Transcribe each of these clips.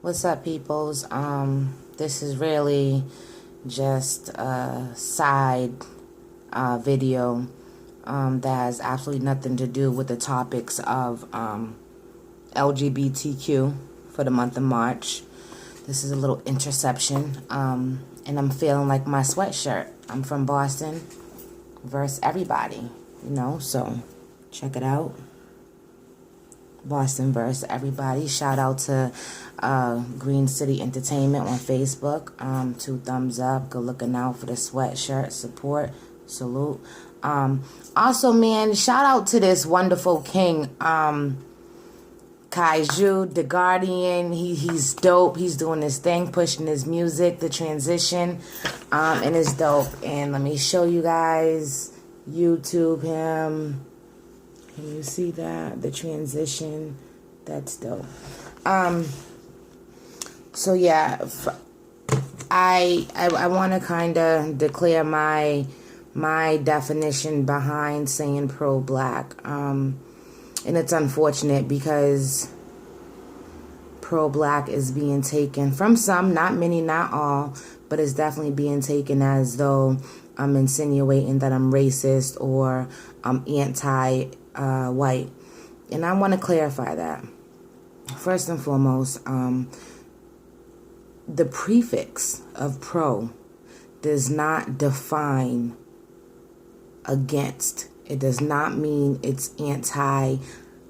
What's up, peoples? This is really just a side video that has absolutely nothing to do with the topics of LGBTQ for the month of March. This is a little interception, and I'm feeling like my sweatshirt. I'm from Boston versus everybody, so check it out. Boston versus everybody. Shout out to Green City Entertainment on Facebook. 2 thumbs up. Good looking out for the sweatshirt. Support. Salute. Also, man, shout out to this wonderful king, Kaiju, the Guardian. He's dope. He's doing his thing, pushing his music, the transition, and it's dope. And let me show you guys. YouTube him. Can you see that? The transition. That's dope. So yeah, I want to kind of declare my definition behind saying pro-black. And it's unfortunate because pro-black is being taken from some, not many, not all, but it's definitely being taken as though I'm insinuating that I'm racist or I'm anti-white. And I want to clarify that. First and foremost, the prefix of pro does not define against. It does not mean it's anti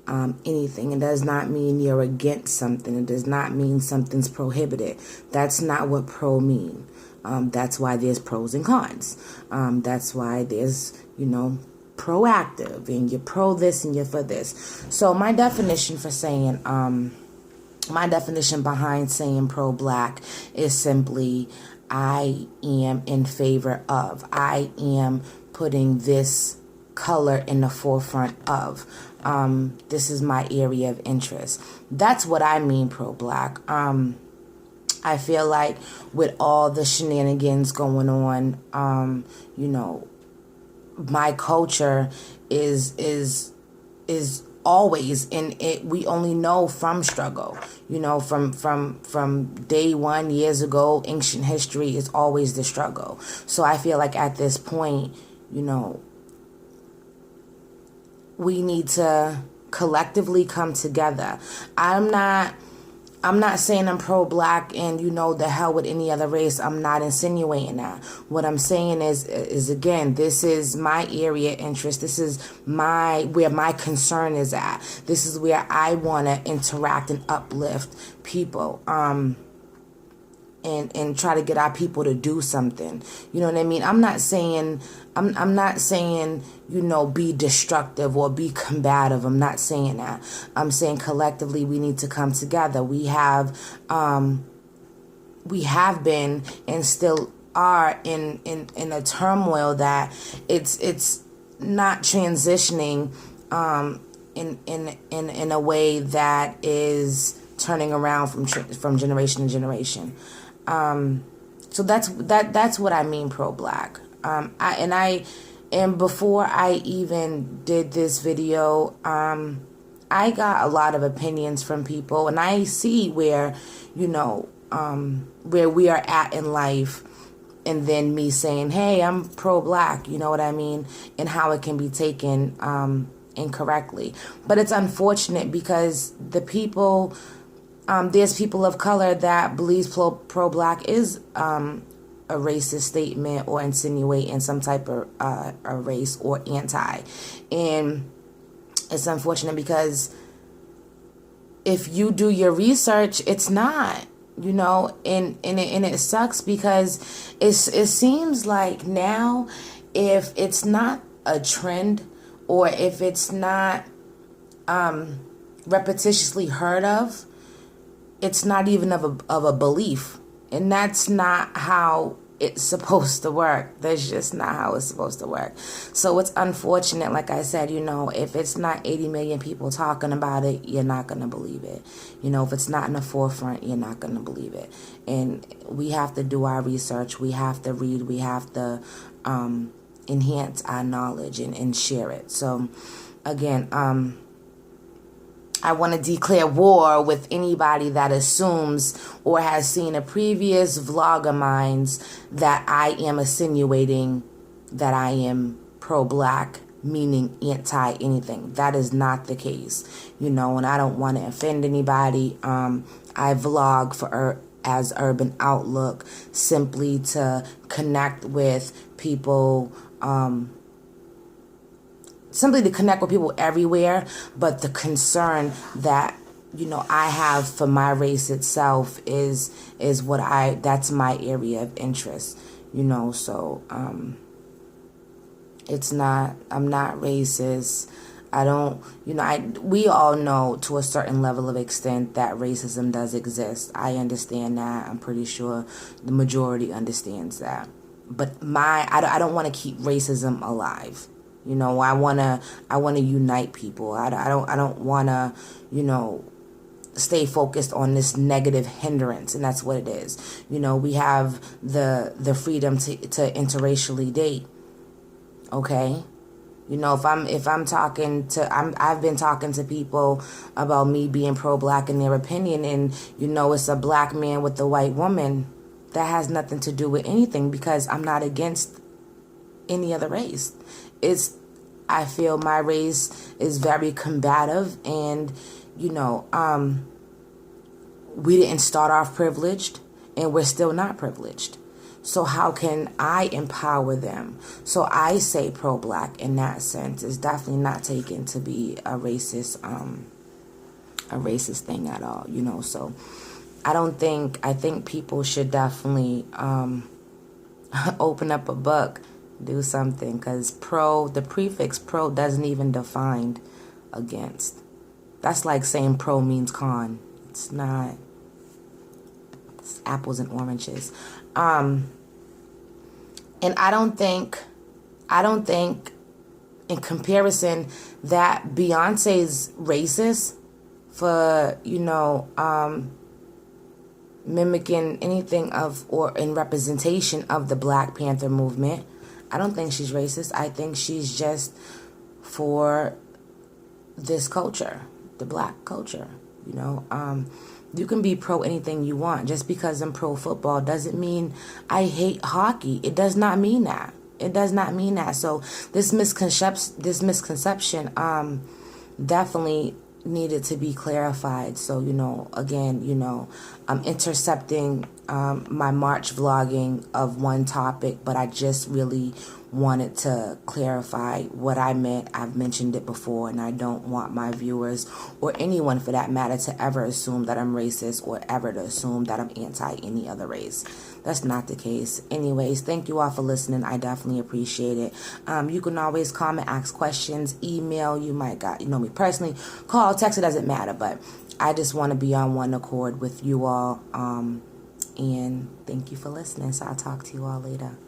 anything. It does not mean you're against something. It does not mean something's prohibited. That's not what pro mean. That's why there's pros and cons. That's why there's, proactive and you're pro this and you're for this. So my definition behind saying pro-black is simply I am in favor of. I am putting this color in the forefront of. This is my area of interest. That's what I mean pro-black. I feel like with all the shenanigans going on, my culture is always, and we only know from struggle, from day one, years ago, ancient history is always the struggle. So I feel like at this point, we need to collectively come together. I'm not saying I'm pro-black and the hell with any other race. I'm not insinuating that. What I'm saying is again, this is my area of interest. This is where my concern is at. This is where I want to interact and uplift people. And try to get our people to do something. You know what I mean? I'm not saying be destructive or be combative. I'm not saying that. I'm saying collectively we need to come together. We have been and still are in a turmoil that it's not transitioning in a way that is turning around from generation to generation. So that's what I mean pro-black. And before I even did this video, I got a lot of opinions from people, and I see where where we are at in life, and then me saying, hey, I'm pro-black, you know what I mean, and how it can be taken incorrectly. But it's unfortunate because the people, there's people of color that believes pro-black is a racist statement or insinuating some type of a race or anti. And it's unfortunate because if you do your research, it's not, and it sucks because it seems like now if it's not a trend or if it's not repetitiously heard of, it's not even of a belief. And that's not how it's supposed to work. That's just not how it's supposed to work. So it's unfortunate, like I said, if it's not 80 million people talking about it, you're not going to believe it. If it's not in the forefront, you're not going to believe it. And we have to do our research. We have to read. We have to enhance our knowledge and share it. So, again, I want to declare war with anybody that assumes or has seen a previous vlog of mine that I am insinuating that I am pro-black, meaning anti-anything. That is not the case, and I don't want to offend anybody. I vlog as Urban Outlook simply to connect with people, everywhere, but the concern that I have for my race itself is that's my area of interest, so I'm not racist. I don't, we all know to a certain level of extent that racism does exist. I understand that. I'm pretty sure the majority understands that. But I don't want to keep racism alive. I want to unite people. I don't want to, stay focused on this negative hindrance, and that's what it is. We have the freedom to interracially date. Okay? If I'm talking to, I've been talking to people about me being pro-black in their opinion, and it's a black man with a white woman. That has nothing to do with anything, because I'm not against any other race. I feel my race is very combative, and we didn't start off privileged, and we're still not privileged. So how can I empower them? So I say pro-black in that sense. It's definitely not taken to be a racist thing at all, So I think people should definitely open up a book, do something, because the prefix pro doesn't even define against. That's like saying pro means con. It's not. It's apples and oranges. And I don't think in comparison that Beyonce's racist for, mimicking anything of or in representation of the Black Panther movement. I don't think she's racist. I think she's just for this culture, the black culture, You can be pro anything you want. Just because I'm pro football doesn't mean I hate hockey. It does not mean that. It does not mean that. So this misconception definitely needed to be clarified. So, again, I'm intercepting my March vlogging of one topic, but I just really wanted to clarify what I meant. I've mentioned it before, and I don't want my viewers, or anyone for that matter, to ever assume that I'm racist or ever to assume that I'm anti any other race. That's not the case. Anyways, thank you all for listening. I definitely appreciate it. You can always comment, ask questions, email. You might know me personally, call, text, it doesn't matter, but I just want to be on one accord with you all. And thank you for listening. So I'll talk to you all later.